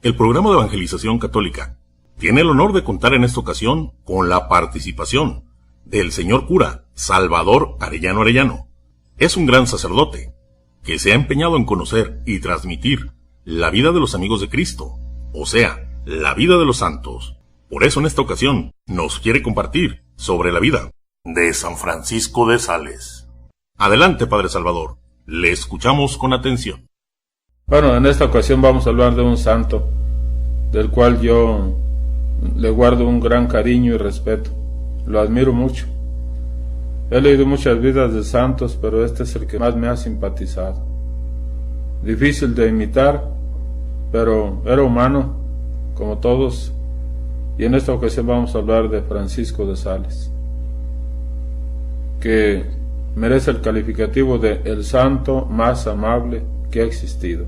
El programa de evangelización católica tiene el honor de contar en esta ocasión con la participación del señor cura Salvador Arellano Arellano. Es un gran sacerdote que se ha empeñado en conocer y transmitir la vida de los amigos de Cristo, o sea, la vida de los santos. Por eso en esta ocasión nos quiere compartir sobre la vida de San Francisco de Sales. Adelante, Padre Salvador, le escuchamos con atención. Bueno, en esta ocasión vamos a hablar de un santo, del cual yo le guardo un gran cariño y respeto. Lo admiro mucho. He leído muchas vidas de santos, pero este es el que más me ha simpatizado. Difícil de imitar, pero era humano, como todos, y en esta ocasión vamos a hablar de Francisco de Sales, que merece el calificativo de el santo más amable que ha existido.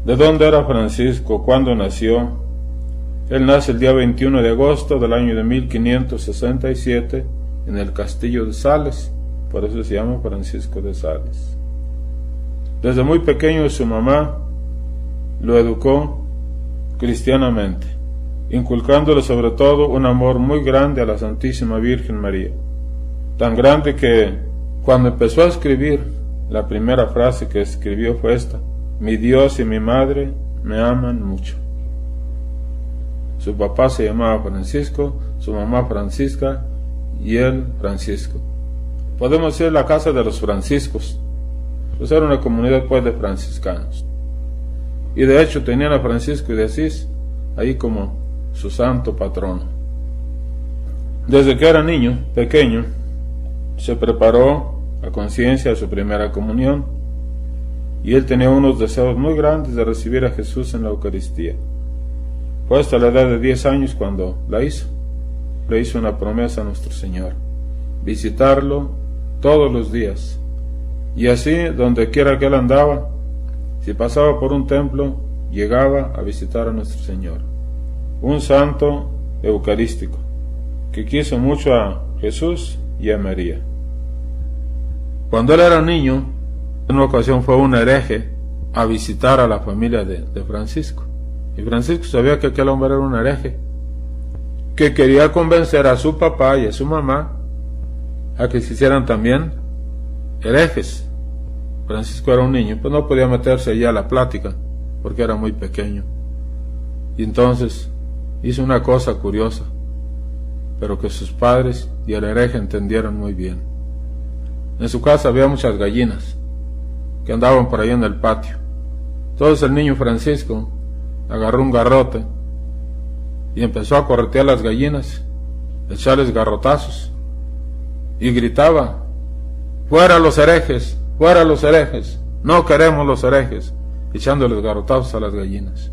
¿De dónde era Francisco? ¿Cuándo nació? Él nace el día 21 de agosto del año de 1567 en el castillo de Sales, por eso se llama Francisco de Sales. Desde muy pequeño su mamá lo educó cristianamente, inculcándole sobre todo un amor muy grande a la Santísima Virgen María, tan grande que cuando empezó a escribir, la primera frase que escribió fue esta: mi Dios y mi madre me aman mucho. Su papá se llamaba Francisco, su mamá Francisca y él Francisco. Podemos decir la casa de los franciscos, pues era una comunidad pues de franciscanos. Y de hecho tenían a Francisco de Asís ahí como su santo patrono. Desde que era niño, pequeño, se preparó a conciencia de su primera comunión, y él tenía unos deseos muy grandes de recibir a Jesús en la Eucaristía. Fue hasta la edad de 10 años cuando la hizo. Le hizo una promesa a nuestro Señor: visitarlo todos los días, y así donde quiera que él andaba, si pasaba por un templo, llegaba a visitar a nuestro Señor. Un santo eucarístico que quiso mucho a Jesús y a María. Cuando él era niño, en una ocasión fue un hereje a visitar a la familia de Francisco, y Francisco sabía que aquel hombre era un hereje que quería convencer a su papá y a su mamá a que se hicieran también herejes. Francisco era un niño, pues no podía meterse allá a la plática porque era muy pequeño, y entonces hizo una cosa curiosa, pero que sus padres y el hereje entendieron muy bien. En su casa había muchas gallinas que andaban por ahí en el patio. Entonces el niño Francisco agarró un garrote y empezó a corretear las gallinas, echarles garrotazos, y gritaba: ¡fuera los herejes! ¡Fuera los herejes! ¡No queremos los herejes!, echándoles garrotazos a las gallinas.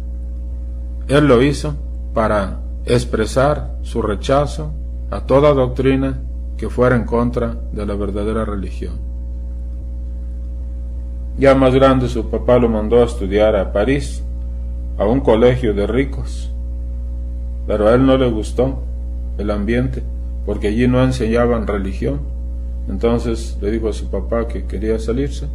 Él lo hizo para expresar su rechazo a toda doctrina que fuera en contra de la verdadera religión. Ya más grande, su papá lo mandó a estudiar a París, a un colegio de ricos, pero a él no le gustó el ambiente, porque allí no enseñaban religión. Entonces le dijo a su papá que quería salirse,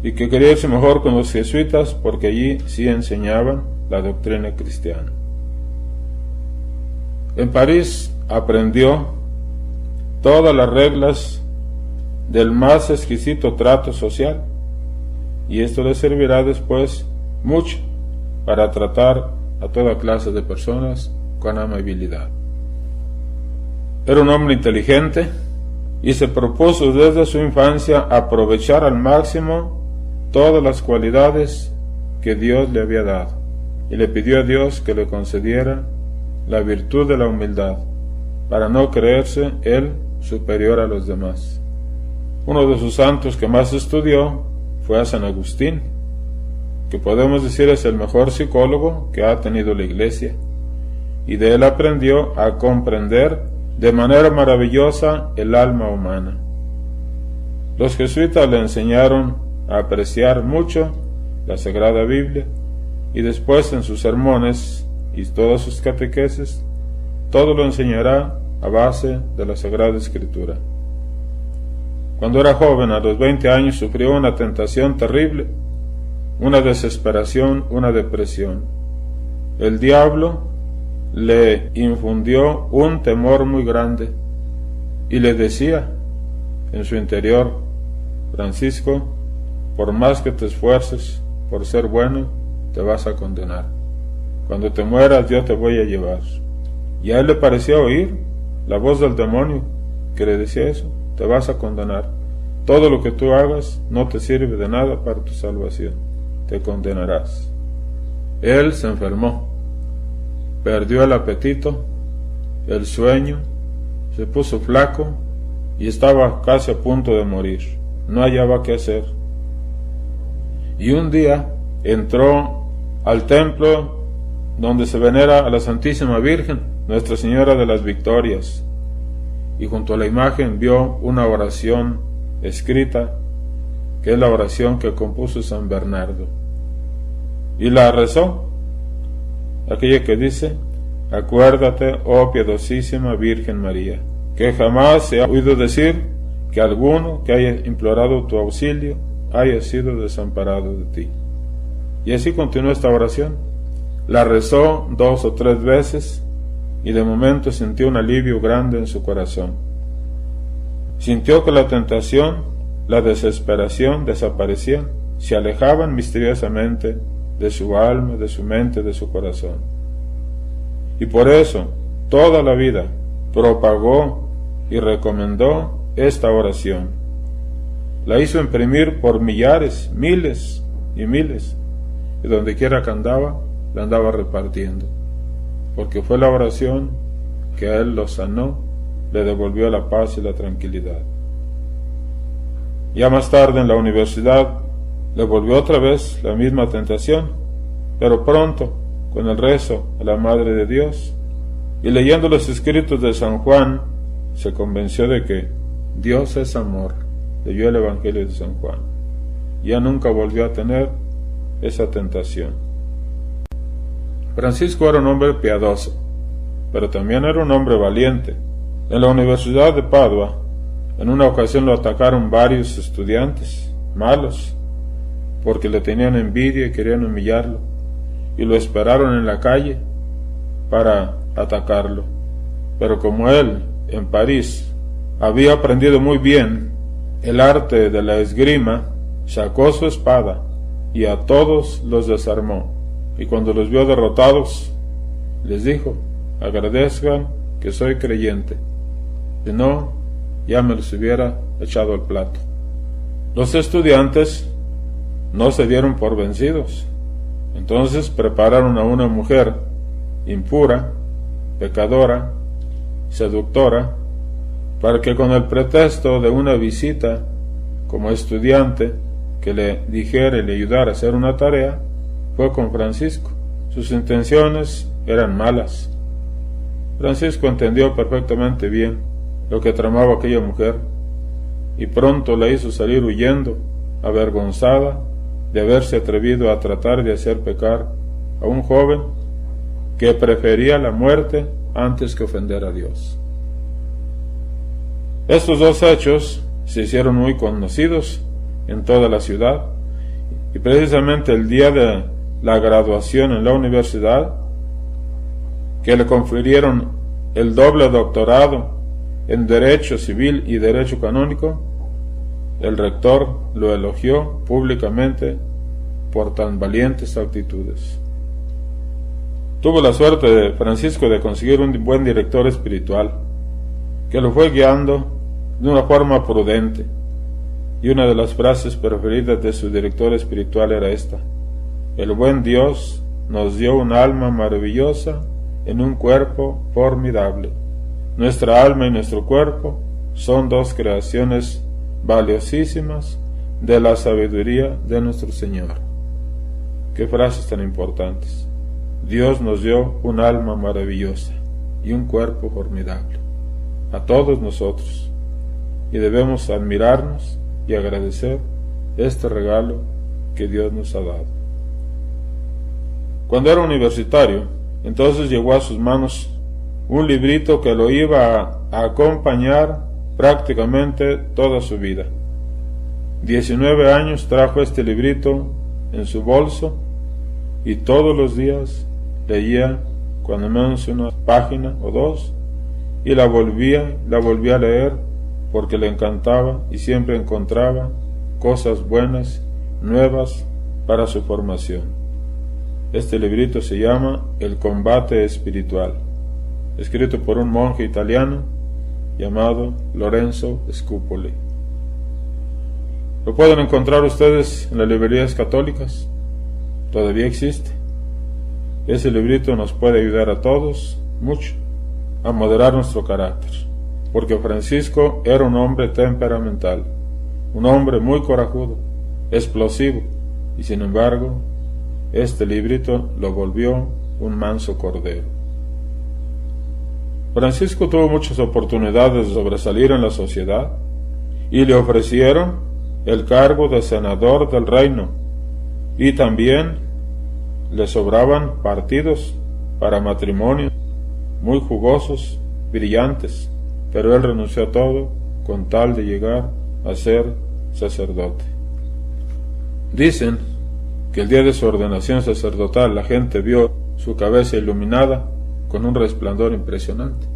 y que quería irse mejor con los jesuitas, porque allí sí enseñaban la doctrina cristiana. En París aprendió todas las reglas del más exquisito trato social, y esto le servirá después mucho para tratar a toda clase de personas con amabilidad. Era un hombre inteligente y se propuso desde su infancia aprovechar al máximo todas las cualidades que Dios le había dado, y le pidió a Dios que le concediera la virtud de la humildad, para no creerse él superior a los demás. Uno de sus santos que más estudió fue a San Agustín, que podemos decir es el mejor psicólogo que ha tenido la Iglesia, y de él aprendió a comprender de manera maravillosa el alma humana. Los jesuitas le enseñaron a apreciar mucho la Sagrada Biblia, y después en sus sermones y todas sus catequesis, todo lo enseñará a base de la Sagrada Escritura. Cuando era joven, a los 20 años, sufrió una tentación terrible, una desesperación, una depresión, el diablo le infundió un temor muy grande y le decía en su interior: Francisco, por más que te esfuerces por ser bueno, te vas a condenar. Cuando te mueras yo te voy a llevar. Y a él le parecía oír la voz del demonio que le decía eso: te vas a condenar. Todo lo que tú hagas no te sirve de nada para tu salvación. Te condenarás. Él se enfermó, perdió el apetito, el sueño, se puso flaco y estaba casi a punto de morir. No hallaba qué hacer. Y un día entró al templo donde se venera a la Santísima Virgen, Nuestra Señora de las Victorias, y junto a la imagen vio una oración escrita, que es la oración que compuso San Bernardo, y la rezó, aquella que dice: acuérdate, oh piadosísima Virgen María, que jamás se ha oído decir que alguno que haya implorado tu auxilio haya sido desamparado de ti. Y así continuó esta oración. La rezó 2 o 3 veces y de momento sintió un alivio grande en su corazón. Sintió que la tentación, la desesperación desaparecían, se alejaban misteriosamente de su alma, de su mente, de su corazón. Y por eso, toda la vida propagó y recomendó esta oración. La hizo imprimir por millares, miles y miles, y donde quiera que andaba, la andaba repartiendo, porque fue la oración que a él lo sanó, le devolvió la paz y la tranquilidad. Ya más tarde en la universidad le volvió otra vez la misma tentación, pero pronto, con el rezo a la Madre de Dios y leyendo los escritos de San Juan, se convenció de que Dios es amor. Leyó el Evangelio de San Juan. Ya nunca volvió a tener esa tentación. Francisco era un hombre piadoso, pero también era un hombre valiente. En la Universidad de Padua, en una ocasión lo atacaron varios estudiantes malos, porque le tenían envidia y querían humillarlo, y lo esperaron en la calle para atacarlo. Pero como él, en París, había aprendido muy bien el arte de la esgrima, sacó su espada y a todos los desarmó, y cuando los vio derrotados, les dijo: agradezcan que soy creyente, si no, ya me los hubiera echado al plato. Los estudiantes no se dieron por vencidos. Entonces prepararon a una mujer impura, pecadora, seductora, para que con el pretexto de una visita como estudiante que le dijera y le ayudara a hacer una tarea, fue con Francisco. Sus intenciones eran malas. Francisco entendió perfectamente bien lo que tramaba aquella mujer y pronto la hizo salir huyendo, avergonzada de haberse atrevido a tratar de hacer pecar a un joven que prefería la muerte antes que ofender a Dios. Estos 2 hechos se hicieron muy conocidos en toda la ciudad, y precisamente el día de la graduación en la universidad, que le confirieron el doble doctorado en Derecho Civil y Derecho Canónico, el rector lo elogió públicamente por tan valientes actitudes. Tuvo la suerte de Francisco de conseguir un buen director espiritual, que lo fue guiando de una forma prudente, y una de las frases preferidas de su director espiritual era esta: el buen Dios nos dio un alma maravillosa en un cuerpo formidable. Nuestra alma y nuestro cuerpo son 2 creaciones valiosísimas de la sabiduría de nuestro Señor. Qué frases tan importantes. Dios nos dio un alma maravillosa y un cuerpo formidable a todos nosotros, y debemos admirarnos y agradecer este regalo que Dios nos ha dado. Cuando era universitario, entonces llegó a sus manos un librito que lo iba a acompañar prácticamente toda su vida. 19 años trajo este librito en su bolso y todos los días leía cuando menos una página o dos, y la volvía a leer porque le encantaba y siempre encontraba cosas buenas, nuevas para su formación. Este librito se llama El combate espiritual, escrito por un monje italiano llamado Lorenzo Scupoli. Lo pueden encontrar ustedes en las librerías católicas, todavía existe. Ese librito nos puede ayudar a todos mucho a moderar nuestro carácter, porque Francisco era un hombre temperamental, un hombre muy corajudo, explosivo, y sin embargo, este librito lo volvió un manso cordero. Francisco tuvo muchas oportunidades de sobresalir en la sociedad, y le ofrecieron el cargo de senador del reino, y también le sobraban partidos para matrimonios muy jugosos, brillantes, pero él renunció a todo con tal de llegar a ser sacerdote. Dicen que el día de su ordenación sacerdotal la gente vio su cabeza iluminada con un resplandor impresionante.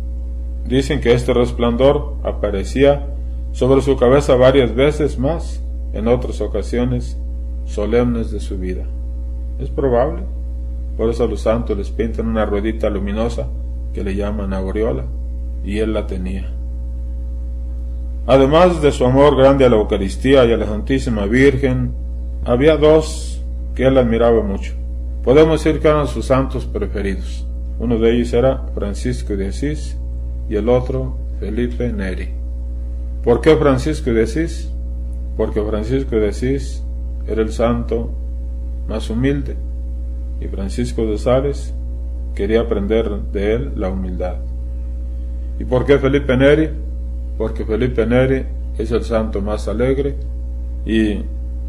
Dicen que este resplandor aparecía sobre su cabeza varias veces más en otras ocasiones solemnes de su vida. Es probable, por eso a los santos les pintan una ruedita luminosa que le llaman aureola, y él la tenía. Además de su amor grande a la Eucaristía y a la Santísima Virgen, había dos que él admiraba mucho. Podemos decir que eran sus santos preferidos. Uno de ellos era Francisco de Asís y el otro Felipe Neri. ¿Por qué Francisco de Asís? Porque Francisco de Asís era el santo más humilde, y Francisco de Sales quería aprender de él la humildad. ¿Y por qué Felipe Neri? Porque Felipe Neri es el santo más alegre, y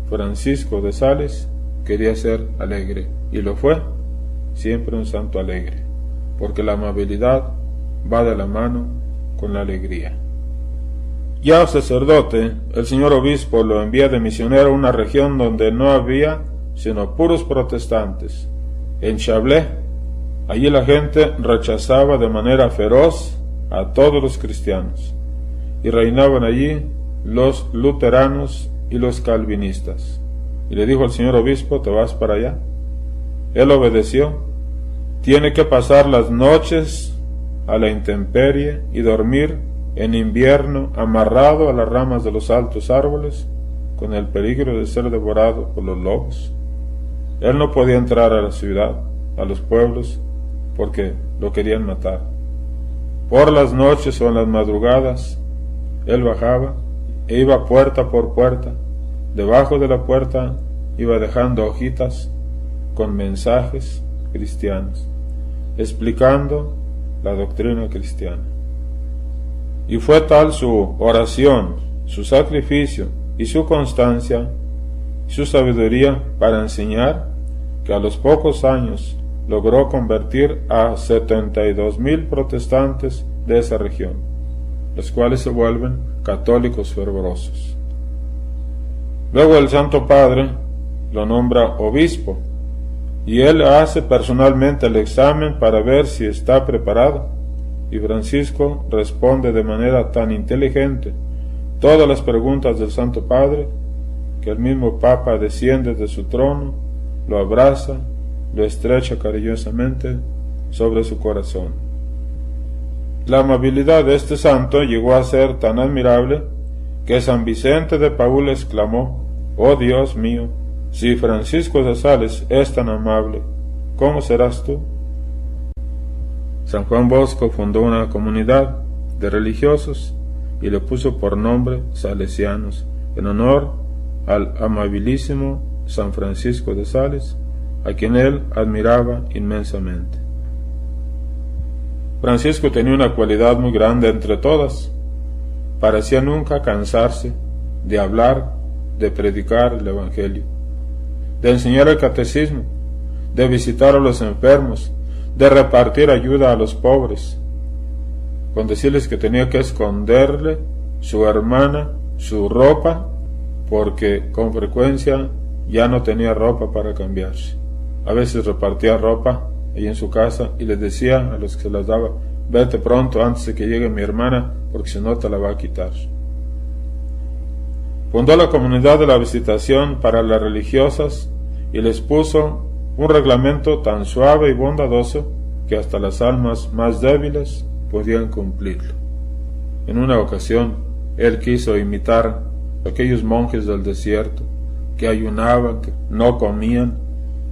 Francisco de Sales quería ser alegre, y lo fue, siempre un santo alegre, porque la amabilidad va de la mano con la alegría. Ya sacerdote, el señor obispo lo envía de misionero a una región donde no había sino puros protestantes, en Chablais. Allí la gente rechazaba de manera feroz a todos los cristianos, y reinaban allí los luteranos y los calvinistas. Y le dijo al señor obispo: te vas para allá. Él obedeció. Tiene que pasar las noches a la intemperie y dormir en invierno amarrado a las ramas de los altos árboles, con el peligro de ser devorado por los lobos. Él no podía entrar a la ciudad, a los pueblos, porque lo querían matar. Por las noches o en las madrugadas, él bajaba e iba puerta por puerta. Debajo de la puerta iba dejando hojitas con mensajes cristianos, explicando la doctrina cristiana. Y fue tal su oración, su sacrificio y su constancia y su sabiduría para enseñar, que a los pocos años logró convertir a 72,000 protestantes de esa región, los cuales se vuelven católicos fervorosos. Luego el Santo Padre lo nombra obispo, y él hace personalmente el examen para ver si está preparado, y Francisco responde de manera tan inteligente todas las preguntas del Santo Padre, que el mismo Papa desciende de su trono, lo abraza, lo estrecha cariñosamente sobre su corazón. La amabilidad de este santo llegó a ser tan admirable que San Vicente de Paúl exclamó: «Oh Dios mío, si Francisco de Sales es tan amable, ¿cómo serás tú?». San Juan Bosco fundó una comunidad de religiosos y le puso por nombre Salesianos, en honor al amabilísimo San Francisco de Sales, a quien él admiraba inmensamente. Francisco tenía una cualidad muy grande entre todas: parecía nunca cansarse de hablar, de predicar el Evangelio, de enseñar el catecismo, de visitar a los enfermos, de repartir ayuda a los pobres, con decirles que tenía que esconderle su hermana su ropa, porque con frecuencia ya no tenía ropa para cambiarse. A veces repartía ropa ahí en su casa y les decía a los que se las daba: vete pronto antes de que llegue mi hermana, porque si no te la va a quitar. Fundó la comunidad de la Visitación para las religiosas y les puso un reglamento tan suave y bondadoso que hasta las almas más débiles podían cumplirlo. En una ocasión, él quiso imitar a aquellos monjes del desierto que ayunaban, que no comían,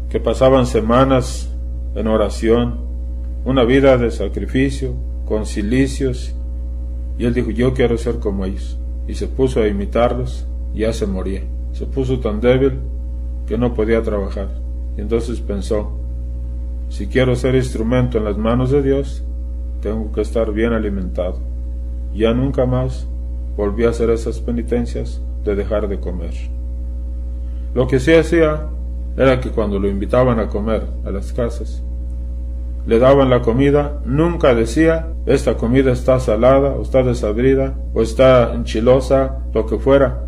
que pasaban semanas en oración, una vida de sacrificio, con cilicios, y él dijo: yo quiero ser como ellos, y se puso a imitarlos, y ya se moría. Se puso tan débil que no podía trabajar, y entonces pensó: si quiero ser instrumento en las manos de Dios, tengo que estar bien alimentado. Ya nunca más volví a hacer esas penitencias de dejar de comer. Lo que sí hacía era que cuando lo invitaban a comer a las casas, le daban la comida, nunca decía: esta comida está salada, o está desabrida, o está enchilosa, lo que fuera.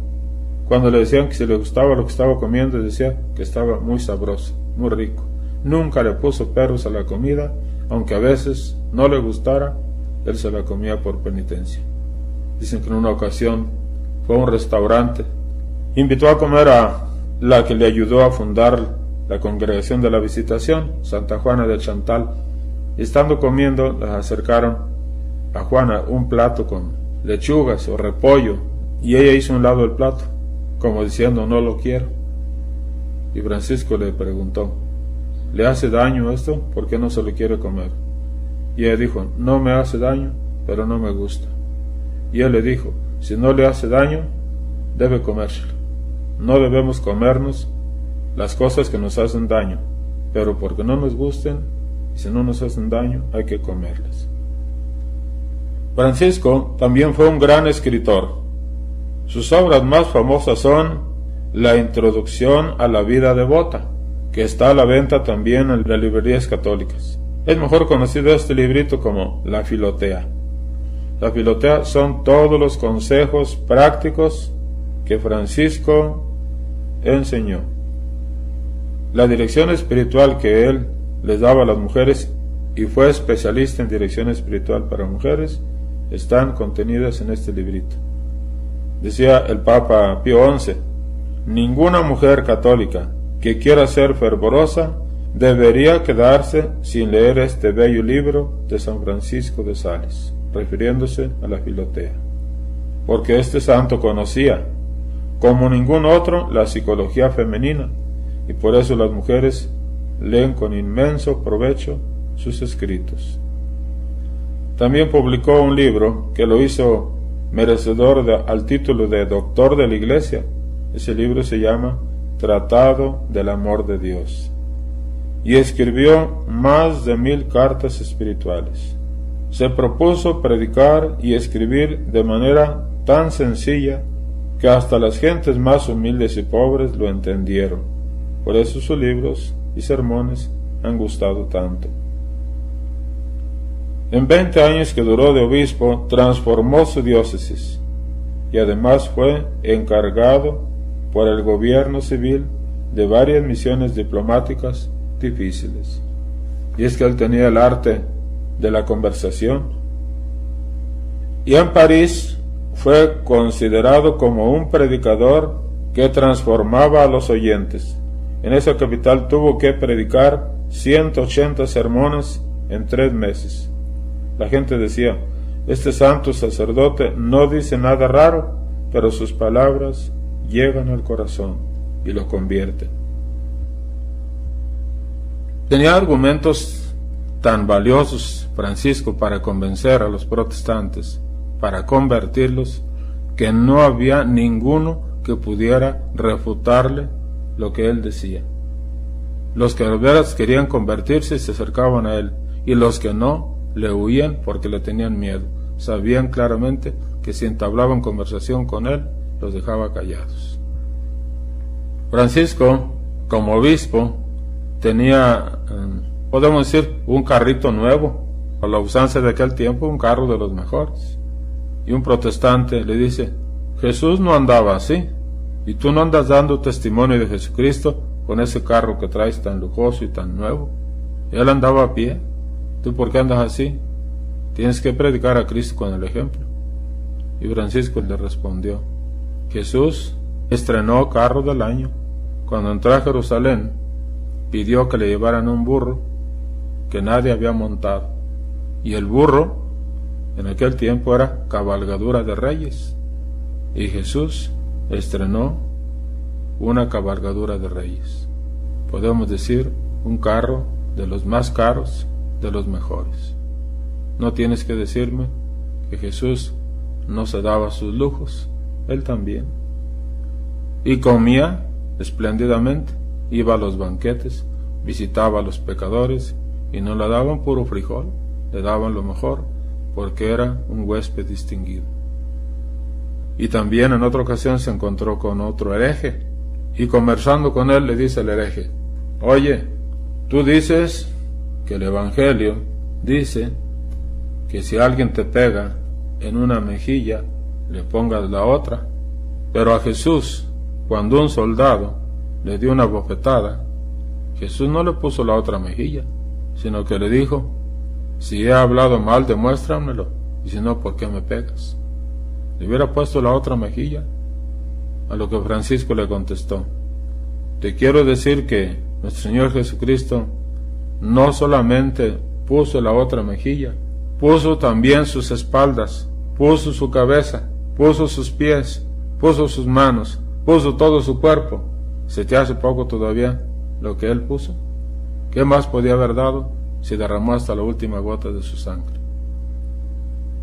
Cuando le decían que si le gustaba lo que estaba comiendo, decía que estaba muy sabroso, muy rico. Nunca le puso perros a la comida, aunque a veces no le gustara, él se la comía por penitencia. Dicen que en una ocasión fue a un restaurante, invitó a comer a la que le ayudó a fundar la Congregación de la Visitación, Santa Juana de Chantal. Y estando comiendo, les acercaron a Juana un plato con lechugas o repollo, y ella hizo a un lado el plato, como diciendo: no lo quiero. Y Francisco le preguntó: ¿le hace daño esto? ¿Por qué no se lo quiere comer? Y ella dijo: no me hace daño, pero no me gusta. Y él le dijo: si no le hace daño, debe comérselo. No debemos comernos las cosas que nos hacen daño, pero porque no nos gusten, y si no nos hacen daño, hay que comerlas. Francisco también fue un gran escritor. Sus obras más famosas son La Introducción a la Vida Devota, que está a la venta también en las librerías católicas. Es mejor conocido este librito como La Filotea. La Filotea son todos los consejos prácticos que Francisco enseñó. La dirección espiritual que él les daba a las mujeres, y fue especialista en dirección espiritual para mujeres, están contenidas en este librito. Decía el Papa Pío XI: ninguna mujer católica que quiera ser fervorosa debería quedarse sin leer este bello libro de San Francisco de Sales, refiriéndose a la Filotea, porque este santo conocía, como ningún otro, la psicología femenina, y por eso las mujeres leen con inmenso provecho sus escritos. También publicó un libro que lo hizo merecedor al título de doctor de la Iglesia. Ese libro se llama Tratado del Amor de Dios, y escribió más de 1000 cartas espirituales. Se propuso predicar y escribir de manera tan sencilla que hasta las gentes más humildes y pobres lo entendieron. Por eso sus libros y sermones han gustado tanto. En 20 años que duró de obispo, transformó su diócesis, y además fue encargado por el gobierno civil de varias misiones diplomáticas difíciles. Y es que él tenía el arte de la conversación. Y en París fue considerado como un predicador que transformaba a los oyentes. En esa capital tuvo que predicar 180 sermones en 3 meses. La gente decía: este santo sacerdote no dice nada raro, pero sus palabras llegan al corazón y lo convierten. Tenía argumentos tan valiosos Francisco para convencer a los protestantes, para convertirlos, que no había ninguno que pudiera refutarle lo que él decía. Los que de veras querían convertirse se acercaban a él, y los que no, le huían porque le tenían miedo. Sabían claramente que si entablaban conversación con él, los dejaba callados. Francisco, como obispo, tenía, podemos decir, un carrito nuevo, a la usanza de aquel tiempo, un carro de los mejores. Y un protestante le dice: Jesús no andaba así, y tú no andas dando testimonio de Jesucristo con ese carro que traes tan lujoso y tan nuevo. Él andaba a pie. ¿Tú por qué andas así? Tienes que predicar a Cristo con el ejemplo. Y Francisco le respondió: Jesús estrenó carro del año. Cuando entró a Jerusalén, pidió que le llevaran un burro que nadie había montado. Y el burro, en aquel tiempo, era cabalgadura de reyes. Y Jesús estrenó una cabalgadura de reyes. Podemos decir, un carro de los más caros, de los mejores. No tienes que decirme que Jesús no se daba sus lujos, él también. Y comía espléndidamente, iba a los banquetes, visitaba a los pecadores, y no le daban puro frijol, le daban lo mejor, porque era un huésped distinguido. Y también en otra ocasión se encontró con otro hereje, y conversando con él le dice el hereje: oye, tú dices que el Evangelio dice que si alguien te pega en una mejilla, le pongas la otra, pero a Jesús, cuando un soldado le dio una bofetada, Jesús no le puso la otra mejilla, sino que le dijo: si he hablado mal, demuéstramelo, y si no, ¿por qué me pegas? Le hubiera puesto la otra mejilla. A lo que Francisco le contestó: te quiero decir que nuestro Señor Jesucristo no solamente puso la otra mejilla, puso también sus espaldas, puso su cabeza, puso sus pies, puso sus manos, puso todo su cuerpo. ¿Se te hace poco todavía lo que Él puso? ¿Qué más podía haber dado si derramó hasta la última gota de su sangre?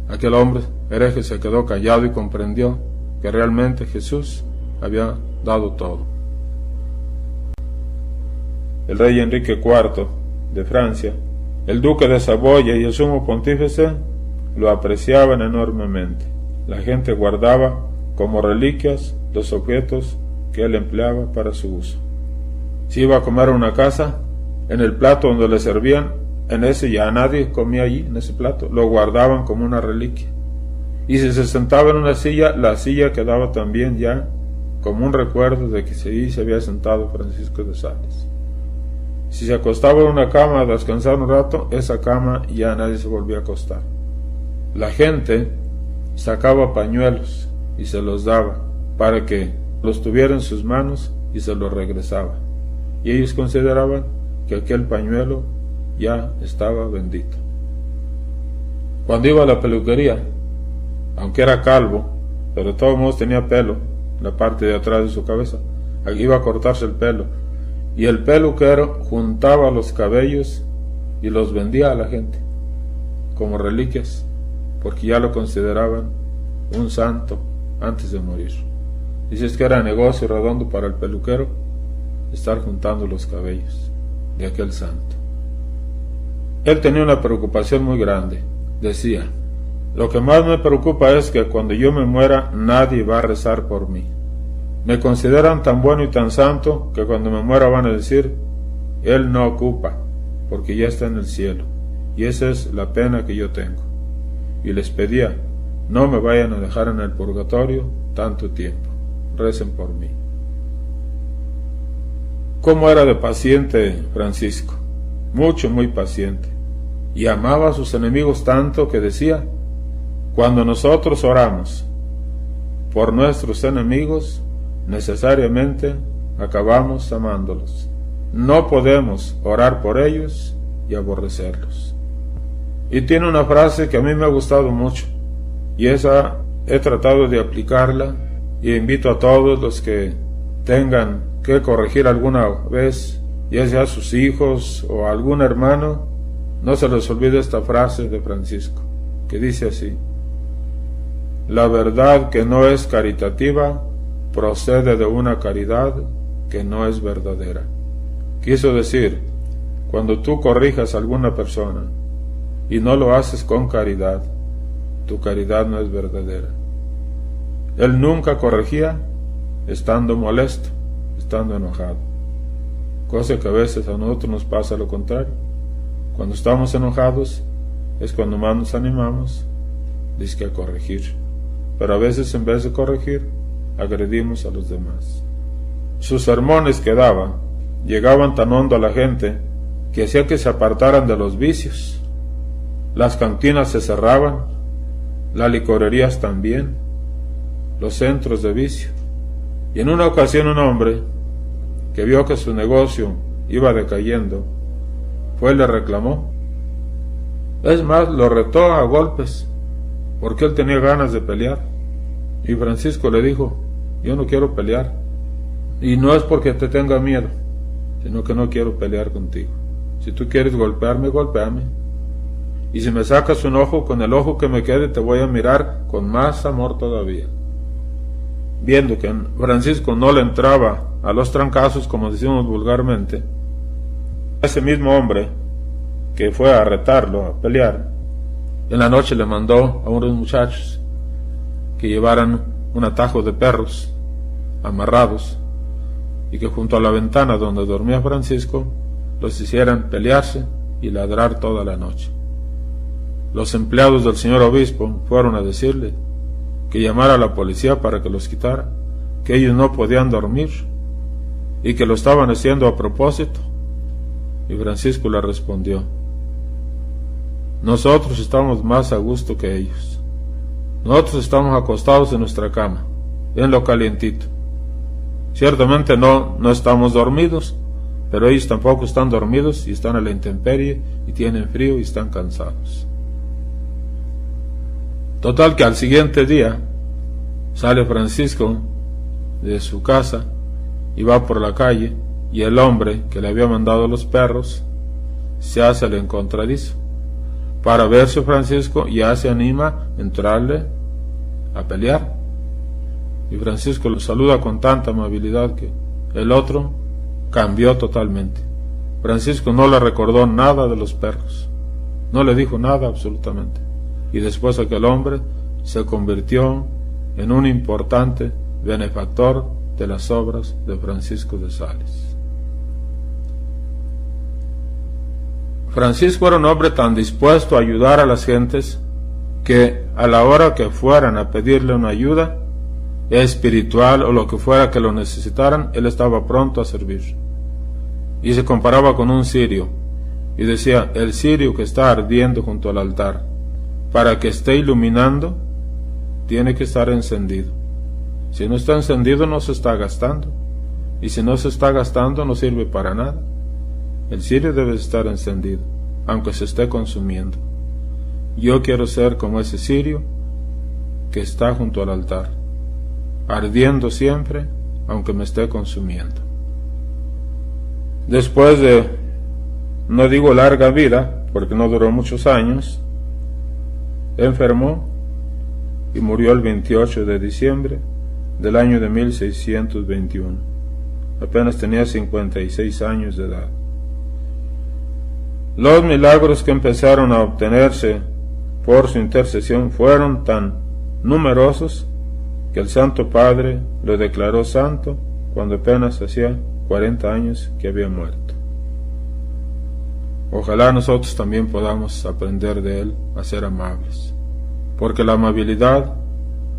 Aquel hombre hereje se quedó callado y comprendió que realmente Jesús había dado todo. El rey Enrique IV de Francia, el duque de Saboya y el sumo pontífice lo apreciaban enormemente. La gente guardaba como reliquias los objetos que él empleaba para su uso. Si iba a comer a una casa, en el plato donde le servían, en ese ya nadie comía allí, en ese plato, lo guardaban como una reliquia. Y si se sentaba en una silla, la silla quedaba también ya como un recuerdo de que allí se había sentado Francisco de Sales. Si se acostaba en una cama a descansar un rato, esa cama ya nadie se volvía a acostar. La gente sacaba pañuelos y se los daba para que los tuviera en sus manos y se los regresaba. Y ellos consideraban que aquel pañuelo ya estaba bendito. Cuando iba a la peluquería, aunque era calvo, pero de todos modos tenía pelo en la parte de atrás de su cabeza, iba a cortarse el pelo, y el peluquero juntaba los cabellos y los vendía a la gente como reliquias, porque ya lo consideraban un santo antes de morir. Dices que era negocio redondo para el peluquero estar juntando los cabellos de aquel santo. Él tenía una preocupación muy grande. Decía: lo que más me preocupa es que cuando yo me muera nadie va a rezar por mí. Me consideran tan bueno y tan santo que cuando me muera van a decir: él no ocupa, porque ya está en el cielo, y esa es la pena que yo tengo. Y les pedía: no me vayan a dejar en el purgatorio tanto tiempo, recen por mí. ¿Cómo era de paciente Francisco? Mucho, muy paciente. Y amaba a sus enemigos tanto que decía: cuando nosotros oramos por nuestros enemigos, necesariamente acabamos amándolos. No podemos orar por ellos y aborrecerlos. Y tiene una frase que a mí me ha gustado mucho, y esa he tratado de aplicarla, y invito a todos los que tengan que corregir alguna vez, ya sea a sus hijos o a algún hermano, no se les olvide esta frase de Francisco, que dice así: la verdad que no es caritativa procede de una caridad que no es verdadera. Quiso decir, cuando tú corrijas a alguna persona y no lo haces con caridad, tu caridad no es verdadera. Él nunca corregía estando molesto, estando enojado, cosa que a veces a nosotros nos pasa lo contrario. Cuando estamos enojados es cuando más nos animamos, dizque a corregir, pero a veces en vez de corregir, agredimos a los demás. Sus sermones que daba llegaban tan hondo a la gente que hacía que se apartaran de los vicios. Las cantinas se cerraban, las licorerías también, los centros de vicio. Y en una ocasión un hombre, que vio que su negocio iba decayendo, fue y le reclamó. Es más, lo retó a golpes, porque él tenía ganas de pelear. Y Francisco le dijo, yo no quiero pelear, y no es porque te tenga miedo, sino que no quiero pelear contigo. Si tú quieres golpearme, golpéame. Y si me sacas un ojo, con el ojo que me quede te voy a mirar con más amor todavía. Viendo que Francisco no le entraba a los trancazos, como decimos vulgarmente, ese mismo hombre que fue a retarlo, a pelear, en la noche le mandó a unos muchachos que llevaran un atajo de perros amarrados y que junto a la ventana donde dormía Francisco los hicieran pelearse y ladrar toda la noche. Los empleados del señor obispo fueron a decirle que llamara a la policía para que los quitara, que ellos no podían dormir y que lo estaban haciendo a propósito. Y Francisco le respondió, nosotros estamos más a gusto que ellos. Nosotros estamos acostados en nuestra cama, en lo calientito. Ciertamente no estamos dormidos, pero ellos tampoco están dormidos y están a la intemperie y tienen frío y están cansados. Total que al siguiente día sale Francisco de su casa y va por la calle, y el hombre que le había mandado los perros se hace el encontradizo para verse Francisco, y ya se anima a entrarle a pelear. Y Francisco lo saluda con tanta amabilidad que el otro cambió totalmente. Francisco no le recordó nada de los perros, no le dijo nada absolutamente. Y después aquel hombre se convirtió en un importante benefactor de las obras de Francisco de Sales. Francisco era un hombre tan dispuesto a ayudar a las gentes que a la hora que fueran a pedirle una ayuda espiritual o lo que fuera que lo necesitaran, él estaba pronto a servir. Y se comparaba con un cirio y decía, el cirio que está ardiendo junto al altar, para que esté iluminando, tiene que estar encendido. Si no está encendido, no se está gastando. Y si no se está gastando, no sirve para nada. El cirio debe estar encendido, aunque se esté consumiendo. Yo quiero ser como ese cirio que está junto al altar, ardiendo siempre, aunque me esté consumiendo. Después de, no digo larga vida, porque no duró muchos años, enfermó y murió el 28 de diciembre del año de 1621. Apenas tenía 56 años de edad. Los milagros que empezaron a obtenerse por su intercesión fueron tan numerosos que el Santo Padre lo declaró santo cuando apenas hacía 40 años que había muerto. Ojalá nosotros también podamos aprender de él a ser amables, porque la amabilidad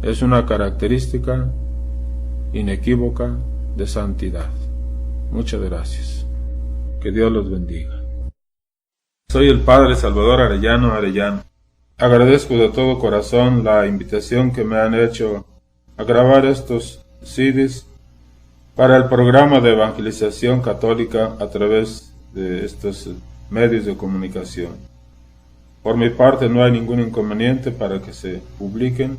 es una característica inequívoca de santidad. Muchas gracias. Que Dios los bendiga. Soy el Padre Salvador Arellano. Agradezco de todo corazón la invitación que me han hecho a grabar estos CDs para el programa de evangelización católica a través de estos medios de comunicación. Por mi parte no hay ningún inconveniente para que se publiquen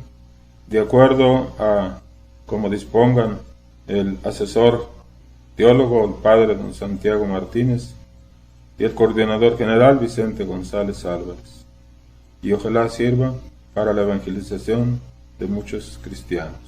de acuerdo a como dispongan el asesor teólogo, el Padre don Santiago Martínez, y el coordinador general Vicente González Álvarez, y ojalá sirva para la evangelización de muchos cristianos.